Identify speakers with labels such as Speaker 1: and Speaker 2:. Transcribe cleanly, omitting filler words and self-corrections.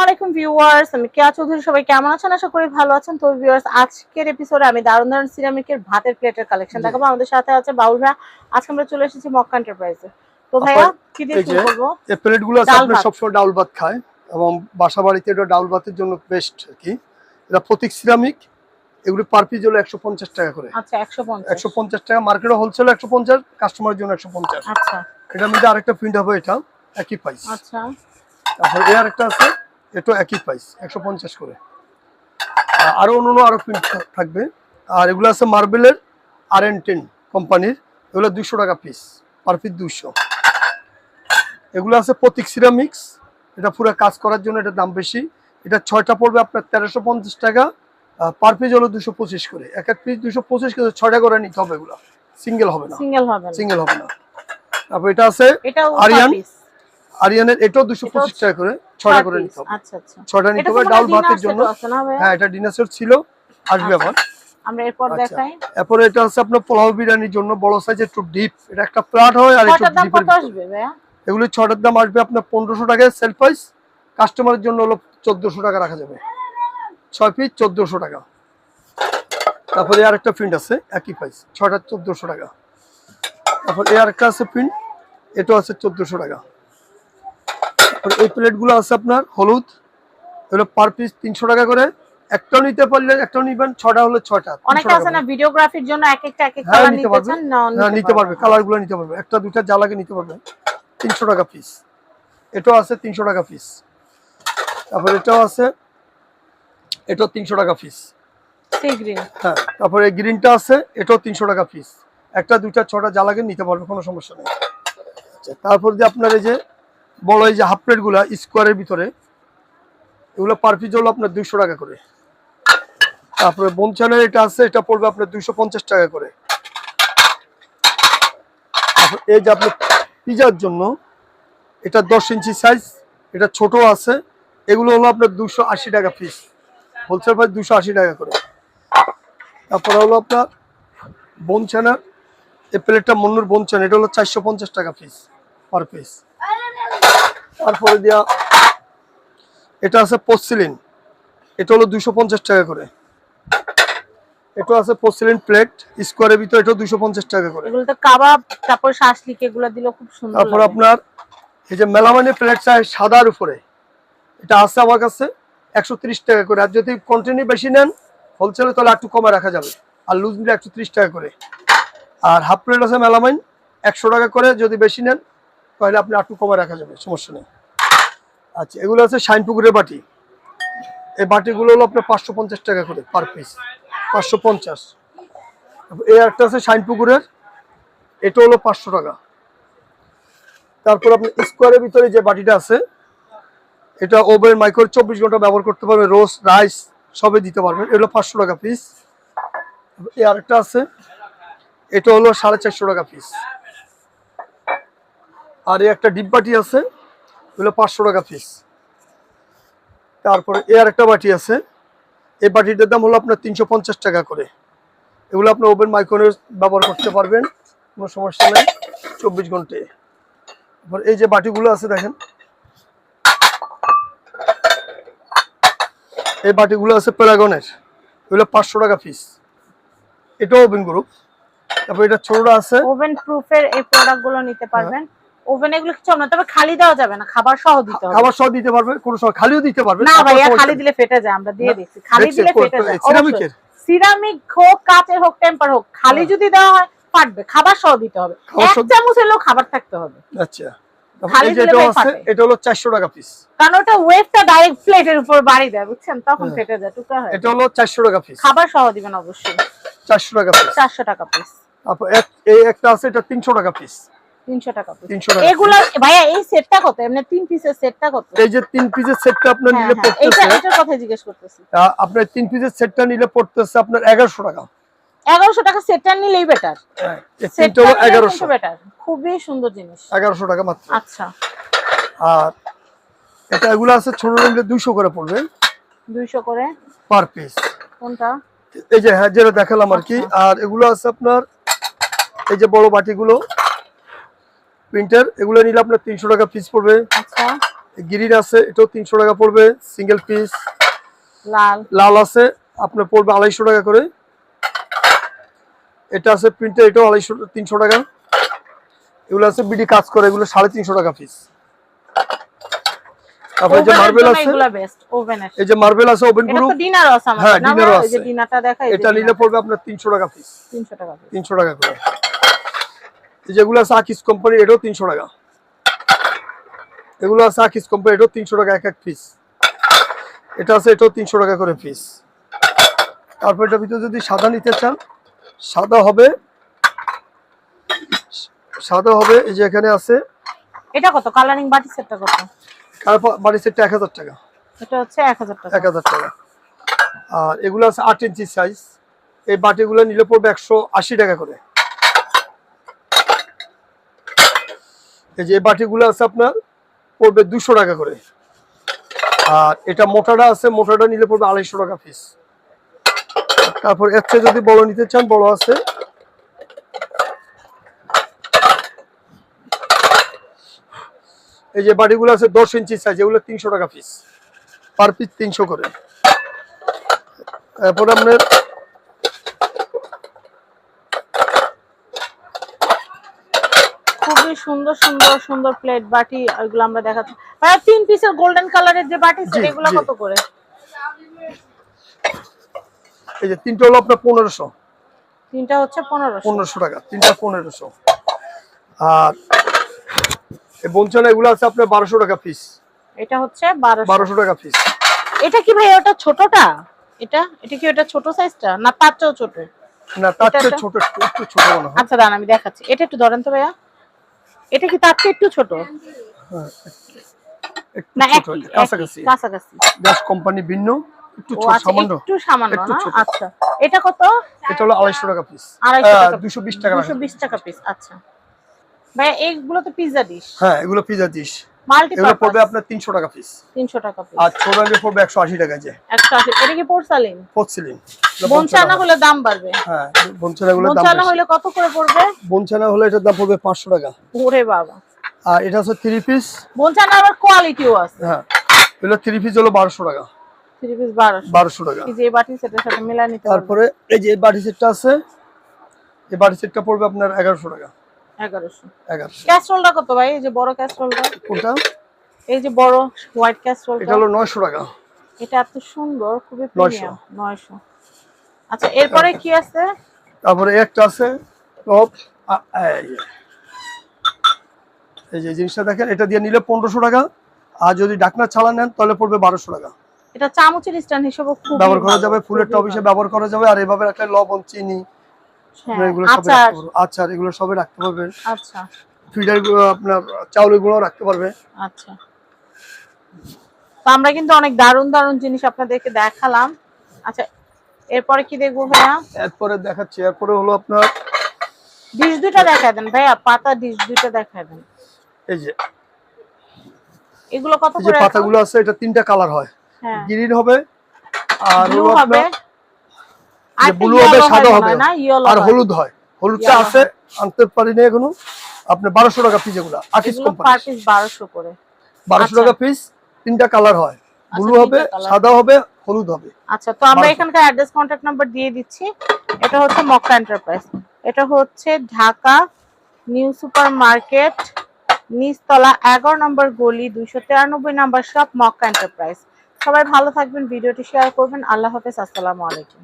Speaker 1: আলাইকুম ভিউয়ার্স, আমি কেয়া চৌধুরী। সবাই কেমন আছেন? আশা করি ভালো আছেন। তো ভিউয়ার্স, আজকের এপিসোডে আমি দারুণ দারুণ সিরামিকের ভাতের প্লেটের কালেকশন দেখাবো। আমাদের সাথে আছে বাউল ভাইয়া। আজকে আমরা চলে এসেছি মক্কা এন্টারপ্রাইজে। তো ভাইয়া কি দিয়ে শুরু করব?
Speaker 2: এই প্লেটগুলো আছে আপনারা সবসময় ডাউল ভাত খায় এবং বাসা বাড়িতে এটা ডাউল ভাতের জন্য বেস্ট আর কি। এটা প্রতীক সিরামিক, এগুলো পার পিস হলো 150 টাকা করে।
Speaker 1: আচ্ছা,
Speaker 2: 150 টাকা, মার্কেটে হোলসেল 150, কাস্টমারের জন্য 150।
Speaker 1: আচ্ছা,
Speaker 2: এটার মধ্যে আরেকটা প্রিন্ট হবে, এটা একই প্রাইস।
Speaker 1: আচ্ছা,
Speaker 2: তারপর এই আরেকটা আছে, এটা একই প্রাইস 150 করে। আরো অন্য আরো প্রিন্ট থাকবে। আর এগুলো আছে মার্বেলের RN10 কোম্পানির, এগুলো 200 টাকা পিস, পার পিস 200। এগুলো আছে প্রতীক সিরামিক্স, এটা পুরো কাজ করার জন্য এটার দাম বেশি। এটা 6টা পড়বে আপনার 1350 টাকা, পার পিস হলো 225 করে। এক এক পিস 225 করে, 6টা করে নিতে হবে। এগুলো সিঙ্গেল হবে না, সিঙ্গেল হবে না। তারপর এটা আছে আরিয়ানের, এটাও 225 টাকা করে, 6টা করে নিতে হবে।
Speaker 1: আচ্ছা আচ্ছা,
Speaker 2: 6টা নিতে হবে ডাউল ভাতের জন্য। হ্যাঁ, এটা ডিনার সেট ছিল, আসবে আবার।
Speaker 1: আমরা এরপর দেখাই।
Speaker 2: এরপর এটা আছে আপনার পোলাও বিরিয়ানির জন্য বড় সাইজের একটু ডিপ, এটা একটা প্লেট হয় আর একটু ডিপ।
Speaker 1: কত আসবে ভাইয়া?
Speaker 2: এগুলো 6টার দাম আসবে আপনার 1500 টাকা সেল প্রাইস। কাস্টমারের জন্য হলো 1400 টাকা রাখা যাবে, 6 পিস 1400 টাকা। তারপরে আর একটা প্রিন্ট আছে একই প্রাইস, 6টা 1400 টাকা। তারপর এই আরেকটা আছে প্রিন্ট, এটা আছে 1400 টাকা। তারপর এই প্লেটগুলো আছে আপনার হলুদ, এগুলো পার পিস 300 টাকা করে। একটাও নিতে পারলে একটাও নিবেন, 6টা হলো 6টা।
Speaker 1: অনেকে আছে না ভিডিওগ্রাফির জন্য এক একটা এক এক কালার নিতে চান,
Speaker 2: না নিতে পারবে, কালারগুলো নিতে পারবে, একটা দুইটা জ্বালাকে নিতে পারবে। 300 টাকা পিস। এটাও আছে 300 টাকা পিস। তারপর এটাও আছে, এটাও 300 টাকা পিস। হ্যাঁ, তারপরে গ্রিনটা আছে, এটাও 300 টাকা পিস। একটা দুইটা 6টা জ্বালাকে নিতে পারবে, কোনো সমস্যা নেই। আচ্ছা, তারপর যে আপনার এই যে বড় এই যে হাফ প্লেটগুলো স্কোয়ারের ভিতরে, এগুলো পার পিস হলো আপনার 200 টাকা করে। তারপরে বনচানের এটা আছে, এটা পড়বে আপনার 250 টাকা করে। তারপর এই যে আপনার পিজার জন্য, এটা 10 ইঞ্চি সাইজ, এটা ছোট আছে, এগুলো হলো আপনার 280 টাকা পিস, হোলসেল প্রাইস 280 টাকা করে। তারপরে হলো আপনার বনচানার এই প্লেটটা, মন্নুর বনচান, এটা হলো 450 টাকা পিস, পার পিস। তারপরে দিয়া এটা আছে পোর্সিলিন, এটা হলো 250 টাকা করে। এটা আছে পোর্সিলিন প্লেট স্কোয়ারের ভিতরে, এটা 250 টাকা করে।
Speaker 1: এগুলো তো কাবাব, তারপর শাসলিক, এগুলো দিলে খুব সুন্দর।
Speaker 2: তারপর আপনার এই যে মেলামাইনের প্লেট চাই সাদার উপরে, এটা আছে আমার কাছে 130 টাকা করে। আর যদি কন্টিনিউ বেশি নেন হোলসেলে, তাহলে একটু কমে রাখা যাবে। আর লুজ নিলে 130 টাকা করে। আর হাফ প্লেট আছে মেলামাইন 100 টাকা করে, যদি বেশি নেন তাহলে আপনি একটু কমে রাখা যাবে, সমস্যা নেই। আচ্ছা, এগুলো আছে শাইনপুকুরের বাটি, এই বাটিগুলো হলো আপনার 550 টাকা করে পার পিস, 550। এই একটা আছে শাইনপুকুরের, এটা হলো 500 টাকা। তারপর আপনার স্কোয়ারের ভিতরে যে বাটিটা আছে, এটা ওভেন মাইক্রোওয়েভ 24 ঘন্টা ব্যবহার করতে পারবেন, রোস্ট রাইস সবে দিতে পারবেন, এগুলো 500 টাকা পিস। এই আরেকটা আছে, এটা হলো 450 টাকা পিস। আর এই একটা ডিপ বাটি আছে, এগুলো 500 টাকা পিস। তারপরে এই আরেকটা বাটি আছে, এই বাটিটার দাম হলো আপনার 350 টাকা করে। এগুলো আপনার ওভেন মাইক্রোওয়েভ ব্যবহার করতে পারবেন, কোনো সমস্যা নেই, 24 ঘন্টায়। এই যে বাটিগুলো আছে দেখেন, এই বাটিগুলো আছে প্যারাগনের, এগুলো 500 টাকা পিস, এটাও ওভেন গ্রুপ। তারপর এটা ছোটটা আছে,
Speaker 1: ওভেন প্রুফের এই প্রোডাক্টগুলো নিতে পারবেন। ওভেন এগুলো কিছু না, তবে খালি দেওয়া যাবে না, খাবার সহ দিতে হবে।
Speaker 2: খাবার সহ দিতে পারবে, কোনো সময় খালিও দিতে পারবে
Speaker 1: না ভাইয়া, খালি দিলে ফেটে যায়, আমরা দিয়ে দিচ্ছি, খালি দিলে ফেটে যায়।
Speaker 2: সিরামিকের,
Speaker 1: সিরামিক হোক, কাচের হোক, টেম্পার হোক, খালি যদি দেওয়া হয় ফাটবে, খাবার সহ দিতে হবে, 1 চামচ হলেও খাবার থাকতে হবে।
Speaker 2: আচ্ছা, এই যে এটা আছে, এটা হলো 400 টাকা পিস,
Speaker 1: কারণ ওটা ওয়েভটা ডাইরেক্ট প্লেটের উপর বাড়ি দেয়, বুঝছেন, তখন ফেটে যায়, টুকরা হয়।
Speaker 2: এটা হলো 400 টাকা পিস,
Speaker 1: খাবার সহ দিবেন অবশ্যই,
Speaker 2: 400 টাকা পিস,
Speaker 1: 400 টাকা পিস।
Speaker 2: তারপর এই একটা আছে, এটা 300 টাকা পিস,
Speaker 1: 300 টাকা পিস।
Speaker 2: 300 টাকা।
Speaker 1: এগুলা ভাইয়া এই সেটটা কত? এমনি 3 পিসের সেটটা কত?
Speaker 2: এই যে 3 পিসের সেটটা আপনার নিলে পড়তেছে,
Speaker 1: এটার কথা জিজ্ঞেস করতেছি।
Speaker 2: আপনার 3 পিসের সেটটা নিলে পড়তেছে আপনার 1100 টাকা।
Speaker 1: 1100 টাকা সেটটা নিলেই বেটার।
Speaker 2: হ্যাঁ, এই সেটটা হলো 1100
Speaker 1: বেটার, খুবই সুন্দর জিনিস,
Speaker 2: 1100 টাকা মাত্র।
Speaker 1: আচ্ছা,
Speaker 2: আর এটা এগুলো আছে ছোট নিলে 200 করে পড়বে,
Speaker 1: 200 করে
Speaker 2: পার পিস।
Speaker 1: কোনটা?
Speaker 2: এই যে হ্যাঁ, যেটা দেখালাম আর কি। আর এগুলো আছে আপনার এই যে বড় বাটিগুলো প্রিন্টার, এগুলো নিলে আপনার 300 টাকা পিস পড়বে।
Speaker 1: আচ্ছা,
Speaker 2: গ্রিন আছে, এটাও 300 টাকা পড়বে সিঙ্গেল পিস।
Speaker 1: লাল
Speaker 2: লাল আছে আপনার পড়বে 250 টাকা করে। এটা আছে প্রিন্টার, এটাও 300 টাকা। এগুলো আছে বিডি কাজ করে, এগুলো 350 টাকা পিস। তারপরে যে মার্বেল আছে,
Speaker 1: এগুলো বেস্ট ওভেনের।
Speaker 2: এই যে মার্বেল আছে ওভেন
Speaker 1: এটা
Speaker 2: গ্রুপ।
Speaker 1: তো ডিনারও আছে আমাদের,
Speaker 2: হ্যাঁ
Speaker 1: না
Speaker 2: ডিনারও
Speaker 1: এই যে
Speaker 2: আছে।
Speaker 1: ডিনারটা দেখাই,
Speaker 2: এটা নিলে পড়বে আপনার 300 টাকা পিস।
Speaker 1: 300 টাকা পিস।
Speaker 2: 300 টাকা করে। এই যেগুলো আছে আকিস কোম্পানি, এটাও 300 টাকা। এগুলো আছে আকিস কোম্পানি, এটাও 300 টাকা এক এক পিস। এটা আছে, এটাও 300 টাকা করে পিস। তারপর এটার ভিতরে যদি সাদা নিতে চান, সাদা হবে এই যে এখানে আছে।
Speaker 1: এটা কত? কালারিং বাটি সেটটা কত?
Speaker 2: বাড়ি সেটটা 1000 টাকা।
Speaker 1: এটা হচ্ছে 1000 টাকা।
Speaker 2: 1000 টাকা। আর এগুলো আছে 8 ইঞ্চি সাইজ। এই বাটিগুলো নিলে পড়বে 180 টাকা করে। এই যে এই বাটিগুলো আছে আপনার পড়বে 200 টাকা করে। আর এটা মোটাটা আছে, মোটাটা নিলে পড়বে 250 টাকা পিস। তারপর এর চেয়ে যদি বড় নিতে চান, বড় আছে। এই যে বাটিগুলো আছে 10 ইঞ্চি সাইজ, এগুলো 300 টাকা পিস, পার পিস 300 করে। তারপর আপনার
Speaker 1: খুবই সুন্দর সুন্দর সুন্দর প্লেট বাটি, এগুলো আমরা দেখাচ্ছি। ভাই 3 পিসের গোল্ডেন কালারের যে বাটি সেট, এগুলো কত করে?
Speaker 2: এই যে তিনটা হলো আপনার 1500।
Speaker 1: তিনটা হচ্ছে
Speaker 2: 1500 টাকা, তিনটা 1500। আর এই বঞ্চনা এগুলো আছে আপনার 1200 টাকা পিস।
Speaker 1: এটা হচ্ছে 1200
Speaker 2: টাকা পিস।
Speaker 1: এটা কি ভাই ওটা ছোটটা? এটা কি ওটা ছোট সাইজটা না তার চেয়েও ছোট?
Speaker 2: না তার চেয়ে ছোট, একটু ছোট মনে হয়।
Speaker 1: আচ্ছা দাঁড়ান আমি দেখাচ্ছি। এটা একটু ধরেন তো ভাইয়া, এটা কি তার চেয়ে একটু ছোট?
Speaker 2: হ্যাঁ
Speaker 1: না
Speaker 2: একটু ছোট, কাছাকাছি।
Speaker 1: কাছাকাছি।
Speaker 2: গ্যাস কোম্পানি ভিন্ন, একটু ছোট,
Speaker 1: আচ্ছা
Speaker 2: সামান্য।
Speaker 1: একটু সামান্য
Speaker 2: একটু
Speaker 1: না?
Speaker 2: ছোট।
Speaker 1: আচ্ছা এটা কত?
Speaker 2: এটা হলো 250 টাকা পিস।
Speaker 1: 250 টাকা,
Speaker 2: 220 টাকা।
Speaker 1: 220 টাকা পিস। আচ্ছা ভাইয়া এইগুলো তো পিৎজা ডিশ।
Speaker 2: হ্যাঁ এগুলো পিজা ডিশ, এগুলো
Speaker 1: মাল্টিপারপাস
Speaker 2: পড়বে আপনার 300 টাকা পিস।
Speaker 1: 300 টাকা পিস।
Speaker 2: আর ছোট নিলে পড়বে 180 টাকা। যে
Speaker 1: 180। এটা কি পোর্সালিন?
Speaker 2: পোর্সেলিন।
Speaker 1: বনচানা হলে দাম বাড়বে।
Speaker 2: হ্যাঁ বঞ্চনাগুলোর দাম
Speaker 1: বনচানা
Speaker 2: বেশি।
Speaker 1: হলে কত করে পড়বে?
Speaker 2: বঞ্চনা হলে এটার দাম পড়বে 500 টাকা।
Speaker 1: ওরে বাবা।
Speaker 2: আর এটা হচ্ছে 3 পিস।
Speaker 1: বনচানা আবার কোয়ালিটিও আছে।
Speaker 2: হ্যাঁ এগুলো 3 পিস হলো 1200 টাকা।
Speaker 1: 3 পিস 1200
Speaker 2: টাকা।
Speaker 1: এই যে এই বাটি সেটের সাথে মিলাই নিতে পারবেন।
Speaker 2: তারপরে এই যে বাটি সেটটা আছে, এই বাটি সেটটা পড়বে আপনার 1100 টাকা।
Speaker 1: 1100। ক্যাসরোলটা কত ভাই? এই যে বড় ক্যাসরোলটা
Speaker 2: কোনটা?
Speaker 1: এই যে বড় হোয়াইট ক্যাসরোলটা,
Speaker 2: এটা হলো 900 টাকা।
Speaker 1: এটা এত সুন্দর, খুবই প্রিমিয়াম। 900। আচ্ছা এরপরে কি আছে?
Speaker 2: তারপরে একটা আছে টপ, এই যে জিনিসটা দেখেন, এটা দিয়ে নিলে 1500 টাকা। আর যদি ডাকনা ছাড়া নেন তাহলে পড়বে 1200 টাকা।
Speaker 1: এটা চামচের স্ট্যান্ড হিসেবে খুব
Speaker 2: ব্যবহার করা যাবে, ফুলের টপ হিসেবে ব্যবহার করা যাবে। আর এভাবে রাখলে লবণ, চিনি, এগুলো সব রাখতে পারবে। আচ্ছা এগুলো সবই রাখতে পারবে।
Speaker 1: আচ্ছা
Speaker 2: ফিডার গুলো আপনার চাউলের গুলো রাখতে পারবে।
Speaker 1: আচ্ছা তো আমরা কিন্তু অনেক দারুণ দারুণ জিনিস আপনাদেরকে দেখালাম। আচ্ছা এরপরে কি দেখবো ভাইয়া?
Speaker 2: এরপরে দেখাচ্ছি, এরপরে হলো আপনার
Speaker 1: ডিশ দুইটা দেখায় দেন ভাইয়া, পাতা ডিশ দুইটা দেখায় দেন।
Speaker 2: এই যে
Speaker 1: এগুলো কত
Speaker 2: এই যে
Speaker 1: করে?
Speaker 2: পাতাগুলো আছে, এটা 3টা কালার হয়।
Speaker 1: হ্যাঁ
Speaker 2: গ্রিন হবে, আর
Speaker 1: ব্লু
Speaker 2: হলো
Speaker 1: হবে,
Speaker 2: আপনার যে ব্লু হবে, সাদা হবে,
Speaker 1: না ইয়েলো
Speaker 2: আর হলুদ হয়। হলুদটা আছে, আনতে পারি না এখনো। আপনি 1200 টাকা পিস। এগুলো আকিস কোম্পানি,
Speaker 1: পার পিস 1200 করে।
Speaker 2: 1200 টাকা পিস। 3টা কালার হয়, ব্লু হবে, সাদা হবে, হলুদ হবে।
Speaker 1: আচ্ছা তো আমরা এখানকার অ্যাড্রেস কন্টাক্ট নাম্বার দিয়ে দিচ্ছি। এটা হচ্ছে মক্কা এন্টারপ্রাইজ, এটা হচ্ছে ঢাকা নিউ সুপার মার্কেট, নিচতলা 11 নম্বর গলি, 293 নম্বর শপ, মক্কা এন্টারপ্রাইজ। সবাই ভালো থাকবেন, ভিডিওটি শেয়ার করবেন। আল্লাহ হাফেজ, আসসালামু আলাইকুম।